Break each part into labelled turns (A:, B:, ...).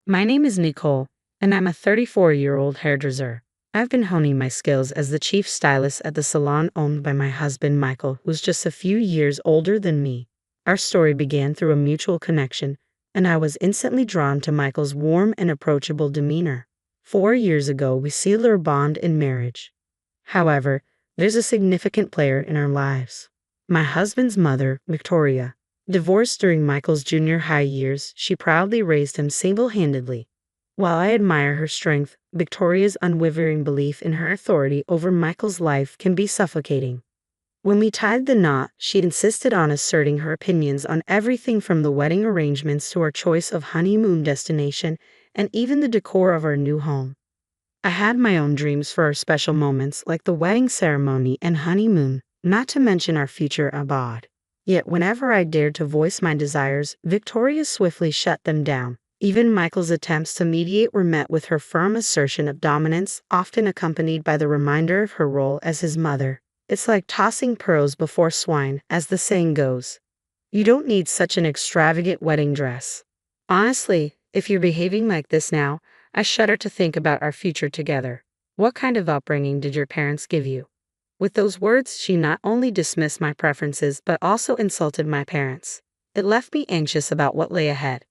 A: My name is Nicole, and I'm a 34-year-old hairdresser. I've been honing my skills as the chief stylist at the salon owned by my husband Michael, who's just a few years older than me. Our story began through a mutual connection, and I was instantly drawn to Michael's warm and approachable demeanor. 4 years ago, we sealed our bond in marriage. However, there's a significant player in our lives. My husband's mother, Victoria. Divorced during Michael's junior high years, she proudly raised him single-handedly. While I admire her strength, Victoria's unwavering belief in her authority over Michael's life can be suffocating. When we tied the knot, she insisted on asserting her opinions on everything from the wedding arrangements to our choice of honeymoon destination and even the decor of our new home. I had my own dreams for our special moments like the wedding ceremony and honeymoon, not to mention our future abroad. Yet whenever I dared to voice my desires, Victoria swiftly shut them down. Even Michael's attempts to mediate were met with her firm assertion of dominance, often accompanied by the reminder of her role as his mother. It's like tossing pearls before swine, as the saying goes. You don't need such an extravagant wedding dress. Honestly, if you're behaving like this now, I shudder to think about our future together. What kind of upbringing did your parents give you? With those words, she not only dismissed my preferences but also insulted my parents. It left me anxious about what lay ahead.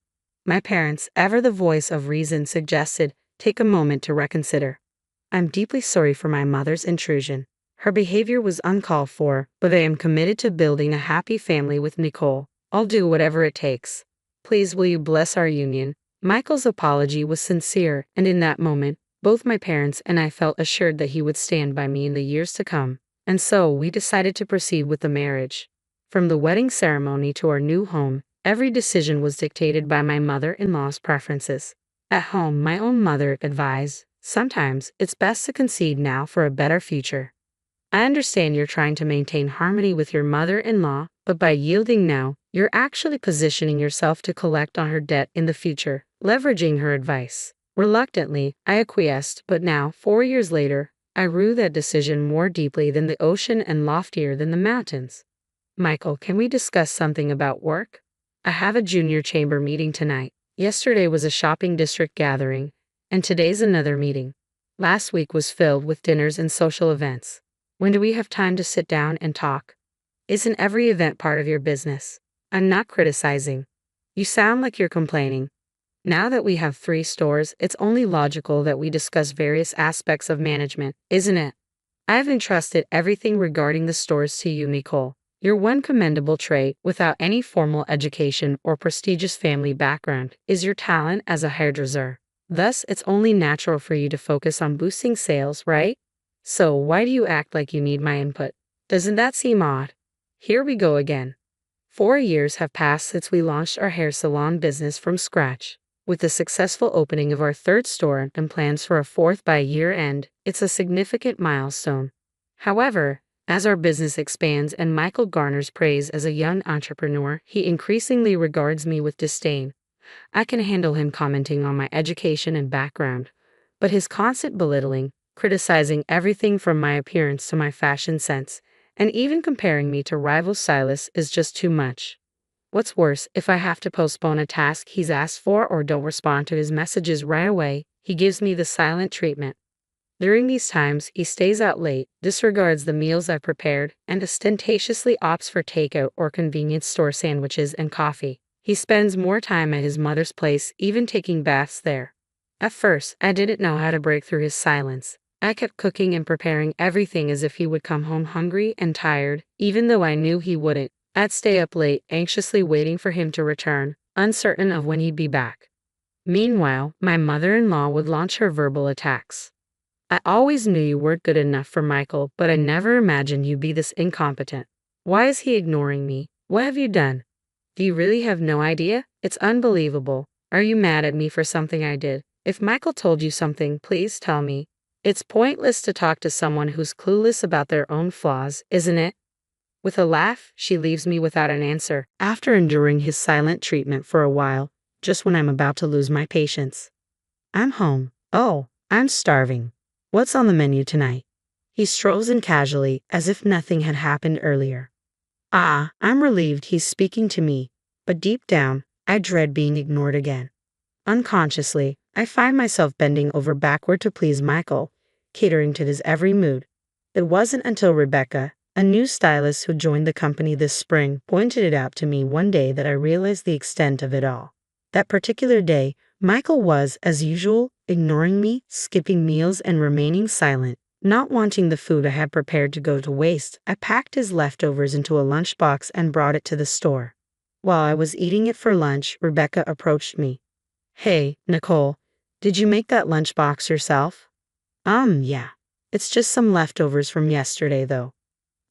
A: My parents, ever the voice of reason, suggested, take a moment to reconsider. I'm deeply sorry for my mother's intrusion. Her behavior was uncalled for, but I am committed to building a happy family with Nicole. I'll do whatever it takes. Please will you bless our union? Michael's apology was sincere, and in that moment, both my parents and I felt assured that he would stand by me in the years to come. And so we decided to proceed with the marriage. From the wedding ceremony to our new home, every decision was dictated by my mother-in-law's preferences. At home, my own mother advised, sometimes it's best to concede now for a better future. I understand you're trying to maintain harmony with your mother-in-law, but by yielding now, you're actually positioning yourself to collect on her debt in the future, leveraging her advice. Reluctantly, I acquiesced, but now, 4 years later, I rue that decision more deeply than the ocean and loftier than the mountains. Michael, can we discuss something about work? I have a junior chamber meeting tonight. Yesterday was a shopping district gathering, and today's another meeting. Last week was filled with dinners and social events. When do we have time to sit down and talk? Isn't every event part of your business? I'm not criticizing. You sound like you're complaining. Now that we have 3 stores, it's only logical that we discuss various aspects of management, isn't it? I've entrusted everything regarding the stores to you, Nicole. Your one commendable trait, without any formal education or prestigious family background, is your talent as a hairdresser. Thus, it's only natural for you to focus on boosting sales, right? So, why do you act like you need my input? Doesn't that seem odd? Here we go again. 4 years have passed since we launched our hair salon business from scratch. With the successful opening of our 3rd store and plans for a 4th by year-end, it's a significant milestone. However, as our business expands and Michael garners praise as a young entrepreneur, he increasingly regards me with disdain. I can handle him commenting on my education and background, but his constant belittling, criticizing everything from my appearance to my fashion sense, and even comparing me to rival stylists is just too much. What's worse, if I have to postpone a task he's asked for or don't respond to his messages right away, he gives me the silent treatment. During these times, he stays out late, disregards the meals I've prepared, and ostentatiously opts for takeout or convenience store sandwiches and coffee. He spends more time at his mother's place, even taking baths there. At first, I didn't know how to break through his silence. I kept cooking and preparing everything as if he would come home hungry and tired, even though I knew he wouldn't. I'd stay up late, anxiously waiting for him to return, uncertain of when he'd be back. Meanwhile, my mother-in-law would launch her verbal attacks. I always knew you weren't good enough for Michael, but I never imagined you'd be this incompetent. Why is he ignoring me? What have you done? Do you really have no idea? It's unbelievable. Are you mad at me for something I did? If Michael told you something, please tell me. It's pointless to talk to someone who's clueless about their own flaws, isn't it? With a laugh, she leaves me without an answer, after enduring his silent treatment for a while, just when I'm about to lose my patience. I'm home. Oh, I'm starving. What's on the menu tonight? He strolls in casually, as if nothing had happened earlier. I'm relieved he's speaking to me, but deep down, I dread being ignored again. Unconsciously, I find myself bending over backward to please Michael, catering to his every mood. It wasn't until Rebecca, a new stylist who joined the company this spring, pointed it out to me one day that I realized the extent of it all. That particular day, Michael was, as usual, ignoring me, skipping meals, and remaining silent. Not wanting the food I had prepared to go to waste, I packed his leftovers into a lunchbox and brought it to the store. While I was eating it for lunch, Rebecca approached me. "Hey, Nicole, did you make that lunchbox yourself?" Yeah. It's just some leftovers from yesterday, though.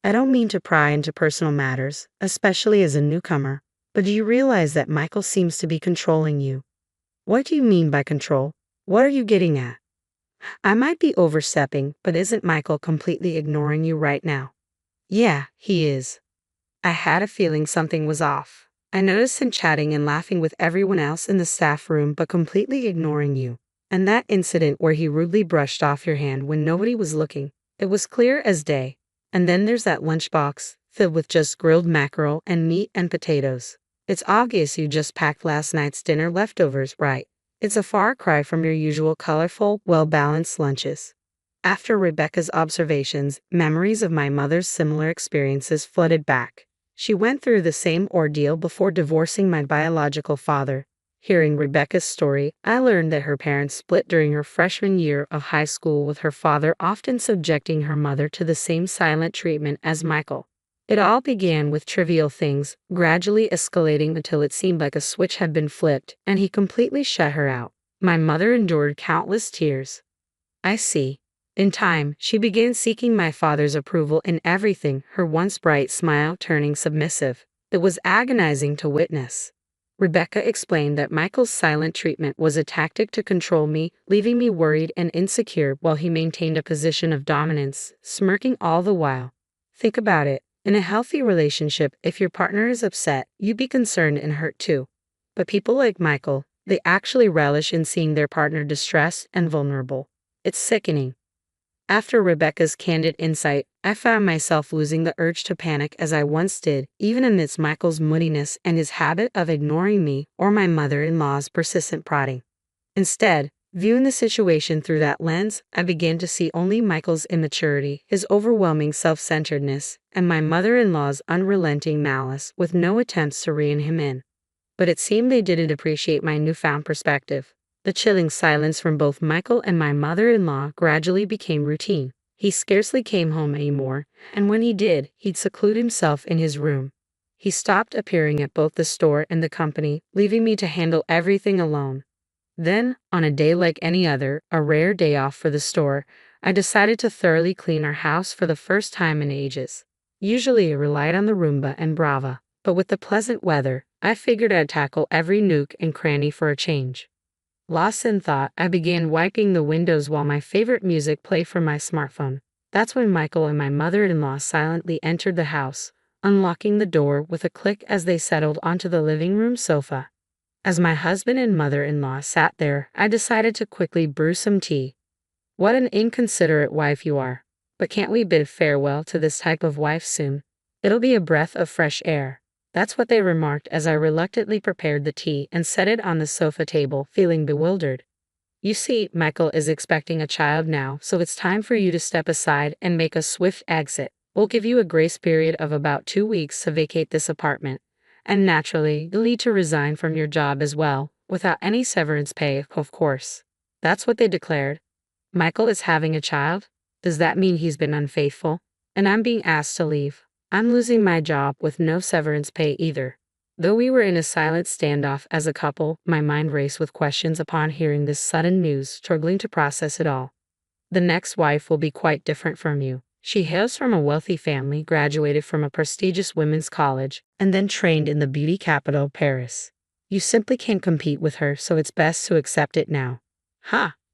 A: I don't mean to pry into personal matters, especially as a newcomer, but do you realize that Michael seems to be controlling you? What do you mean by control? What are you getting at? I might be overstepping, but isn't Michael completely ignoring you right now? Yeah, he is. I had a feeling something was off. I noticed him chatting and laughing with everyone else in the staff room but completely ignoring you. And that incident where he rudely brushed off your hand when nobody was looking, it was clear as day. And then there's that lunchbox, filled with just grilled mackerel and meat and potatoes. It's obvious you just packed last night's dinner leftovers, right? It's a far cry from your usual colorful, well-balanced lunches. After Rebecca's observations, memories of my mother's similar experiences flooded back. She went through the same ordeal before divorcing my biological father. Hearing Rebecca's story, I learned that her parents split during her freshman year of high school, with her father often subjecting her mother to the same silent treatment as Michael. It all began with trivial things, gradually escalating until it seemed like a switch had been flipped, and he completely shut her out. My mother endured countless tears. I see. In time, she began seeking my father's approval in everything, her once bright smile turning submissive. It was agonizing to witness. Rebecca explained that Michael's silent treatment was a tactic to control me, leaving me worried and insecure while he maintained a position of dominance, smirking all the while. Think about it. In a healthy relationship, if your partner is upset, you'd be concerned and hurt too. But people like Michael, they actually relish in seeing their partner distressed and vulnerable. It's sickening. After Rebecca's candid insight, I found myself losing the urge to panic as I once did, even amidst Michael's moodiness and his habit of ignoring me or my mother-in-law's persistent prodding. Instead, viewing the situation through that lens, I began to see only Michael's immaturity, his overwhelming self-centeredness, and my mother-in-law's unrelenting malice, with no attempts to rein him in. But it seemed they didn't appreciate my newfound perspective. The chilling silence from both Michael and my mother-in-law gradually became routine. He scarcely came home anymore, and when he did, he'd seclude himself in his room. He stopped appearing at both the store and the company, leaving me to handle everything alone. Then, on a day like any other, a rare day off for the store, I decided to thoroughly clean our house for the first time in ages. Usually I relied on the Roomba and Brava, but with the pleasant weather, I figured I'd tackle every nook and cranny for a change. Lost in thought, I began wiping the windows while my favorite music played from my smartphone. That's when Michael and my mother-in-law silently entered the house, unlocking the door with a click as they settled onto the living room sofa. As my husband and mother-in-law sat there, I decided to quickly brew some tea. What an inconsiderate wife you are. But can't we bid farewell to this type of wife soon? It'll be a breath of fresh air. That's what they remarked as I reluctantly prepared the tea and set it on the sofa table, feeling bewildered. You see, Michael is expecting a child now, so it's time for you to step aside and make a swift exit. We'll give you a grace period of about 2 weeks to vacate this apartment. And naturally, you'll need to resign from your job as well, without any severance pay, of course. That's what they declared. Michael is having a child? Does that mean he's been unfaithful? And I'm being asked to leave. I'm losing my job with no severance pay either. Though we were in a silent standoff as a couple, my mind raced with questions upon hearing this sudden news, struggling to process it all. The next wife will be quite different from you. She hails from a wealthy family, graduated from a prestigious women's college, and then trained in the beauty capital, Paris. You simply can't compete with her, so it's best to accept it now.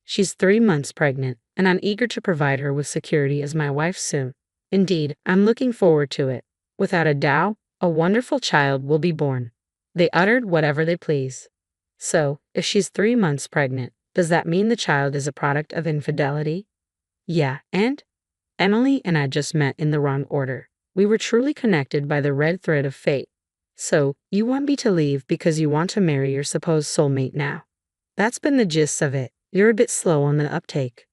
A: She's 3 months pregnant, and I'm eager to provide her with security as my wife soon. Indeed, I'm looking forward to it. Without a doubt, a wonderful child will be born. They uttered whatever they please. So, if she's 3 months pregnant, does that mean the child is a product of infidelity? Yeah, and? Emily and I just met in the wrong order. We were truly connected by the red thread of fate. So, you want me to leave because you want to marry your supposed soulmate now? That's been the gist of it. You're a bit slow on the uptake.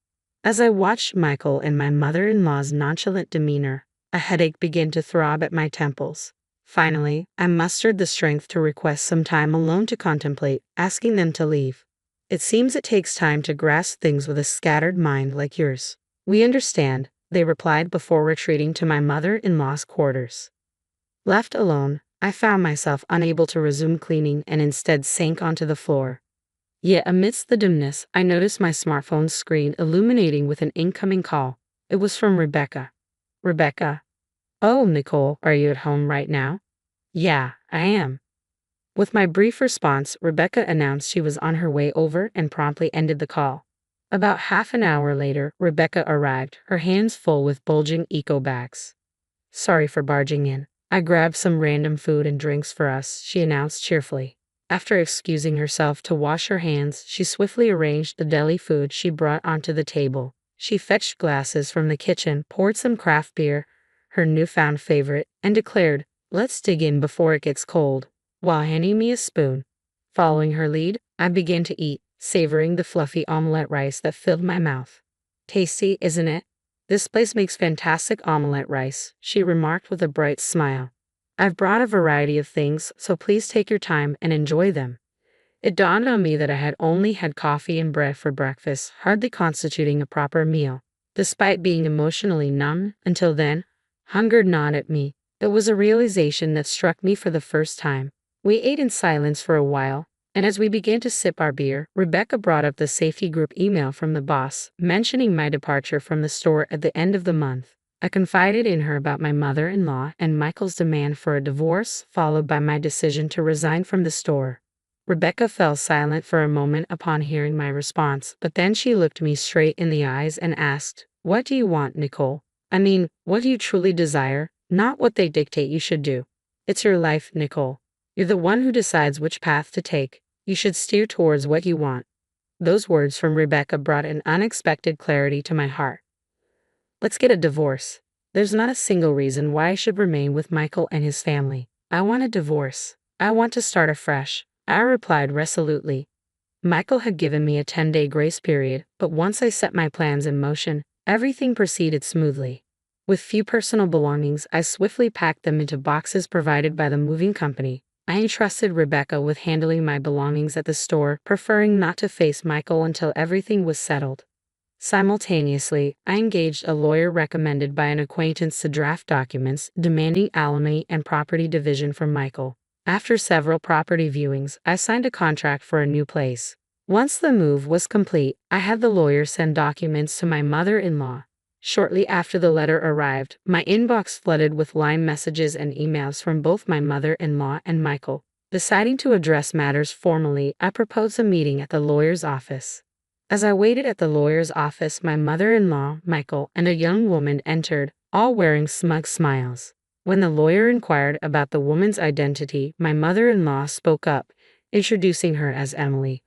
A: As I watched Michael and my mother-in-law's nonchalant demeanor, a headache began to throb at my temples. Finally, I mustered the strength to request some time alone to contemplate, asking them to leave. It seems it takes time to grasp things with a scattered mind like yours. We understand, they replied before retreating to my mother-in-law's quarters. Left alone, I found myself unable to resume cleaning and instead sank onto the floor. Yet amidst the dimness, I noticed my smartphone's screen illuminating with an incoming call. It was from Rebecca. Rebecca. Oh, Nicole, are you at home right now? Yeah, I am. With my brief response, Rebecca announced she was on her way over and promptly ended the call. About half an hour later, Rebecca arrived, her hands full with bulging eco bags. Sorry for barging in. I grabbed some random food and drinks for us, she announced cheerfully. After excusing herself to wash her hands, she swiftly arranged the deli food she brought onto the table. She fetched glasses from the kitchen, poured some craft beer, her newfound favorite, and declared, "Let's dig in before it gets cold," while handing me a spoon. Following her lead, I began to eat, savoring the fluffy omelette rice that filled my mouth. Tasty, isn't it? This place makes fantastic omelette rice, she remarked with a bright smile. I've brought a variety of things, so please take your time and enjoy them. It dawned on me that I had only had coffee and bread for breakfast, hardly constituting a proper meal. Despite being emotionally numb until then, hunger gnawed at me. It was a realization that struck me for the first time. We ate in silence for a while, and as we began to sip our beer, Rebecca brought up the safety group email from the boss, mentioning my departure from the store at the end of the month. I confided in her about my mother-in-law and Michael's demand for a divorce, followed by my decision to resign from the store. Rebecca fell silent for a moment upon hearing my response, but then she looked me straight in the eyes and asked, "What do you want, Nicole? I mean, what do you truly desire, not what they dictate you should do? It's your life, Nicole. You're the one who decides which path to take. You should steer towards what you want." Those words from Rebecca brought an unexpected clarity to my heart. Let's get a divorce. There's not a single reason why I should remain with Michael and his family. I want a divorce. I want to start afresh, I replied resolutely. Michael had given me a 10-day grace period, but once I set my plans in motion, everything proceeded smoothly. With few personal belongings, I swiftly packed them into boxes provided by the moving company. I entrusted Rebecca with handling my belongings at the store, preferring not to face Michael until everything was settled. Simultaneously, I engaged a lawyer recommended by an acquaintance to draft documents demanding alimony and property division from Michael. After several property viewings, I signed a contract for a new place. Once the move was complete, I had the lawyer send documents to my mother-in-law. Shortly after the letter arrived, my inbox flooded with line messages and emails from both my mother-in-law and Michael. Deciding to address matters formally, I proposed a meeting at the lawyer's office. As I waited at the lawyer's office, my mother-in-law, Michael, and a young woman entered, all wearing smug smiles. When the lawyer inquired about the woman's identity, my mother-in-law spoke up, introducing her as Emily,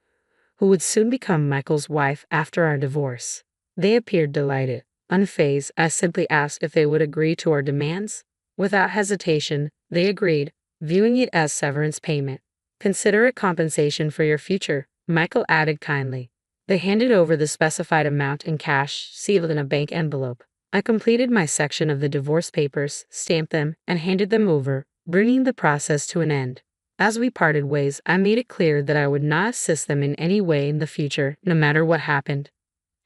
A: who would soon become Michael's wife after our divorce. They appeared delighted. Unfazed, I simply asked if they would agree to our demands. Without hesitation, they agreed, viewing it as severance payment. "Consider it compensation for your future," Michael added kindly. They handed over the specified amount in cash, sealed in a bank envelope. I completed my section of the divorce papers, stamped them, and handed them over, bringing the process to an end. As we parted ways, I made it clear that I would not assist them in any way in the future, no matter what happened.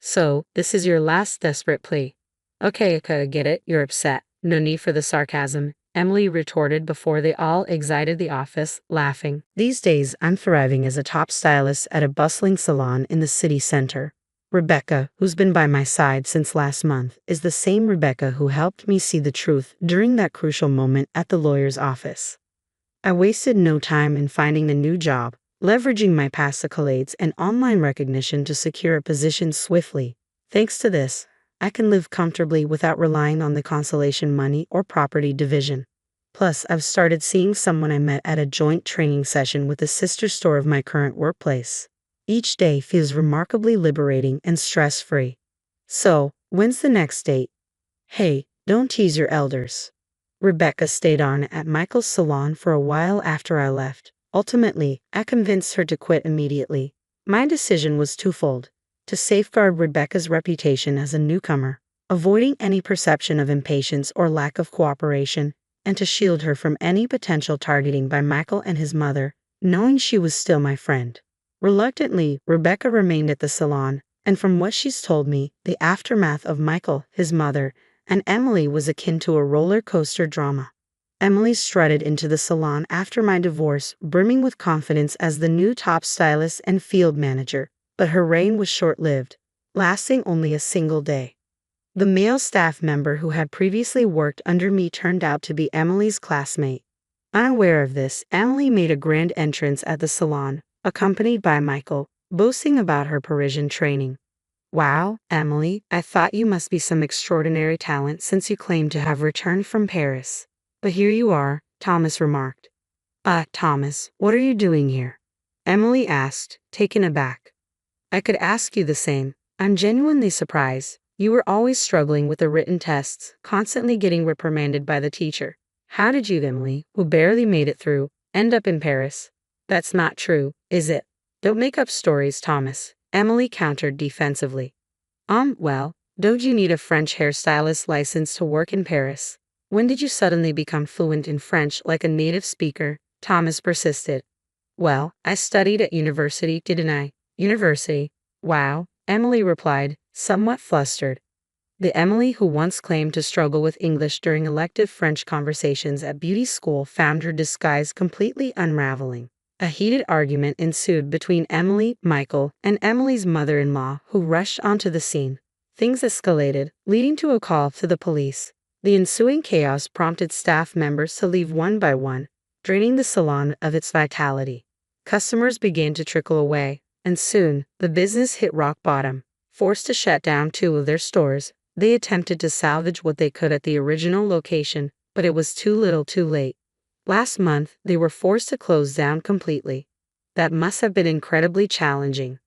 A: "So, this is your last desperate plea." "Okay, I get it, you're upset. No need for the sarcasm," Emily retorted before they all exited the office, laughing. These days, I'm thriving as a top stylist at a bustling salon in the city center. Rebecca, who's been by my side since last month, is the same Rebecca who helped me see the truth during that crucial moment at the lawyer's office. I wasted no time in finding a new job, leveraging my past accolades and online recognition to secure a position swiftly. Thanks to this, I can live comfortably without relying on the consolation money or property division. Plus, I've started seeing someone I met at a joint training session with the sister store of my current workplace. Each day feels remarkably liberating and stress-free. So, when's the next date? Hey, don't tease your elders. Rebecca stayed on at Michael's salon for a while after I left. Ultimately, I convinced her to quit immediately. My decision was twofold: to safeguard Rebecca's reputation as a newcomer, avoiding any perception of impatience or lack of cooperation, and to shield her from any potential targeting by Michael and his mother, knowing she was still my friend. Reluctantly, Rebecca remained at the salon, and from what she's told me, the aftermath of Michael, his mother, and Emily was akin to a roller coaster drama. Emily strutted into the salon after my divorce, brimming with confidence as the new top stylist and field manager, but her reign was short-lived, lasting only a single day. The male staff member who had previously worked under me turned out to be Emily's classmate. Unaware of this, Emily made a grand entrance at the salon, accompanied by Michael, boasting about her Parisian training. "Wow, Emily, I thought you must be some extraordinary talent since you claim to have returned from Paris. But here you are," Thomas remarked. Thomas, what are you doing here?" Emily asked, taken aback. "I could ask you the same. I'm genuinely surprised. You were always struggling with the written tests, constantly getting reprimanded by the teacher. How did you, Emily, who barely made it through, end up in Paris?" "That's not true, is it?" "Don't make up stories, Thomas," Emily countered defensively. Well, don't you need a French hairstylist license to work in Paris? When did you suddenly become fluent in French like a native speaker?" Thomas persisted. "Well, I studied at university, didn't I?" "University? Wow," Emily replied, somewhat flustered. The Emily who once claimed to struggle with English during elective French conversations at beauty school found her disguise completely unraveling. A heated argument ensued between Emily, Michael, and Emily's mother-in-law, who rushed onto the scene. Things escalated, leading to a call to the police. The ensuing chaos prompted staff members to leave one by one, draining the salon of its vitality. Customers began to trickle away, and soon, the business hit rock bottom. Forced to shut down 2 of their stores, they attempted to salvage what they could at the original location, but it was too little too late. Last month, they were forced to close down completely. That must have been incredibly challenging.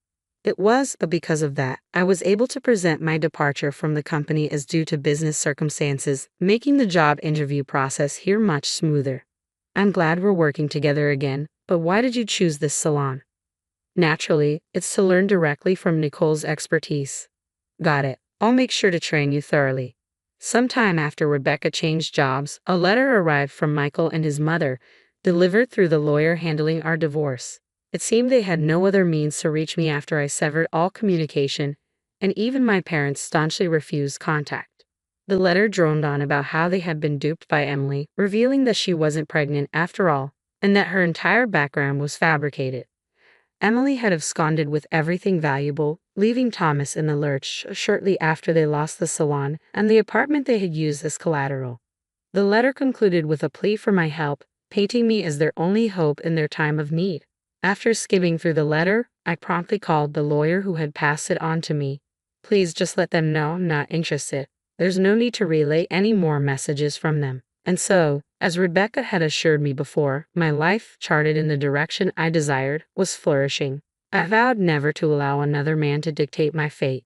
A: It was, but because of that, I was able to present my departure from the company as due to business circumstances, making the job interview process here much smoother. I'm glad we're working together again, but why did you choose this salon? Naturally, it's to learn directly from Nicole's expertise. Got it. I'll make sure to train you thoroughly. Sometime after Rebecca changed jobs, a letter arrived from Michael and his mother, delivered through the lawyer handling our divorce. It seemed they had no other means to reach me after I severed all communication, and even my parents staunchly refused contact. The letter droned on about how they had been duped by Emily, revealing that she wasn't pregnant after all, and that her entire background was fabricated. Emily had absconded with everything valuable, leaving Thomas in the lurch shortly after they lost the salon and the apartment they had used as collateral. The letter concluded with a plea for my help, painting me as their only hope in their time of need. After skimming through the letter, I promptly called the lawyer who had passed it on to me. "Please just let them know I'm not interested. There's no need to relay any more messages from them." And so, as Rebecca had assured me before, my life, charted in the direction I desired, was flourishing. I vowed never to allow another man to dictate my fate.